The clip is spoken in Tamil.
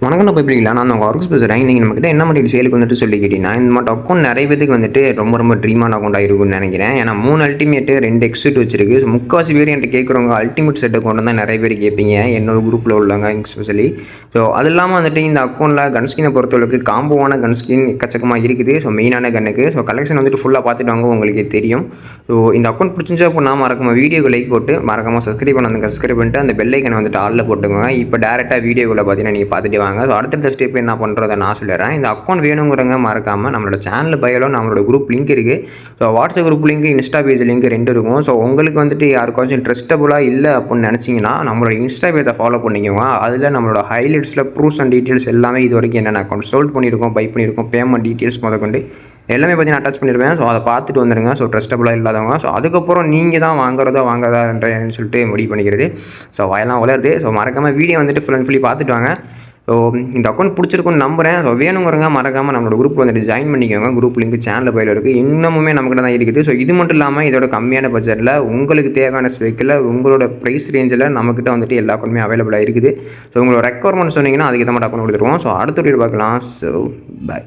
வணக்கம் நான் போய்ப்பிடிங்களா நான் உங்கள் ஒர்க்ஸ் பேசுகிறேன். இன்றைக்கி நம்மக்கிட்ட என்ன மாதிரி சேலுக்கு வந்துட்டு சொல்லி கேட்டிங்கன்னா, இந்த மாதிரி அக்கௌண்ட் நிறைய பேருக்கு வந்துட்டு ரொம்ப ட்ரீமான அக்கௌண்ட்டாக இருக்கும்னு நினைக்கிறேன். ஏன்னா 3 அல்டிமேட்டு 2 எக்ஸிட் வச்சிருக்கு. ஸோ முக்கால்வாசி பேர் என்கிட்ட கேட்குறவங்க அல்டிமேட் செட் அக்கௌண்ட் தான் நிறைய பேர் கேட்பீங்க, என்னோட குரூப்பில் உள்ளவங்க எஸ்பெஷலி. ஸோ அது இல்லாமல் வந்துட்டு இந்த அக்கௌண்ட்டில் கன் ஸ்கினை பொறுத்தளவுக்கு காம்போவான கன் ஸ்கின் எக்கச்சக்கமாக இருக்குது. ஸோ மெயினான கன்னுக்கு ஸோ கலெக்ஷன் வந்துட்டு ஃபுல்லாக பார்த்துட்டு வாங்க, உங்களுக்கே தெரியும். ஸோ இந்த அக்கௌண்ட் பிடிச்சிருந்துச்சா அப்படின்னா மறக்காம வீடியோக்கு லைக் போட்டு மறக்காம சப்ஸ்கிரைப் பண்ணிட்டு அந்த பெல் ஐக்கனை வந்துட்டு ஆளில் போட்டுக்கோங்க. இப்போ டேரெக்டாக வீடியோக்குள்ளே பார்த்தீங்கன்னா நீங்கள் பார்த்துட்டு வாங்க. ஸோ அடுத்தடுத்த ஸ்டெப் என்ன பண்ணுறதை நான் சொல்லிடுறேன். இந்த அக்கௌண்ட் வேணுங்கிறவங்க மறக்காமல் நம்மளோட சேனல் பயோல நம்மளோட குரூப் லிங்க் இருக்குது. So WhatsApp group link, Insta page link 2 இருக்கும். ஸோ உங்களுக்கு வந்துட்டு யாருக்காச்சும் ட்ரஸ்டபுளாக இல்லை அப்படின்னு நினச்சிங்கன்னா நம்மளோட இன்ஸ்டா பேஜை ஃபாலோ பண்ணிக்கோங்க. அதில் நம்மளோட ஹைலைட்ஸில் ப்ரூஃப்ஸ் அண்ட் டீட்டெயில்ஸ் எல்லாமே இது வரைக்கும் என்னென்ன அக்கௌண்ட் சோல்ட் பண்ணியிருக்கோம், பை பண்ணியிருக்கோம், பேமெண்ட் டீட்டெயில்ஸ் முதற்கொண்டு எல்லாமே பார்த்தீங்கன்னா அட்டாச் பண்ணிடுவேன். ஸோ அதை பார்த்துட்டு வந்துடுங்க. ஸோ ட்ரஸ்டபுளாக இல்லாதவங்க. ஸோ அதுக்கப்புறம் நீங்கள் தான் வாங்குறதான்னு சொல்லிட்டு முடிவு பண்ணிக்கிறது. ஸோ வயலாம் வளருது. ஸோ மறக்காமல் வீடியோ வந்துட்டு ஃபுல் அண்ட் ஃபுல்லி பார்த்துட்டு வாங்க. ஸோ இந்த அக்கௌண்ட் பிடிச்சிருக்குன்னு நம்புகிறேன். ஸோ வேணுங்கிறவங்க மறக்காமல் நம்மளோட குரூப்பில் வந்துட்டு ஜாயின் பண்ணிக்கோங்க. குரூப் லிங்க் சேனலில் பயில இருக்குது. இன்னமுமே நம்மக்கிட்ட தான் இருக்குது. ஸோ இது மட்டும் இல்லாமல் இதோட கம்மியான பட்ஜெட்டில் உங்களுக்கு தேவையான ஸ்பெக்கில் உங்களோட ப்ரைஸ் ரேஞ்சில் நம்மக்கிட்ட வந்துட்டு எல்லா அக்கௌண்ட்டுமே அவைலபிளாக இருக்குது. ஸோ உங்களோட ரெக்குவயர்மெண்ட் சொன்னீங்கன்னா அதுக்கு ஏற்ற மாதிரி அக்கௌண்ட் கொடுத்துருவோம். ஸோ அடுத்த வீடியோ பார்க்கலாம். So by.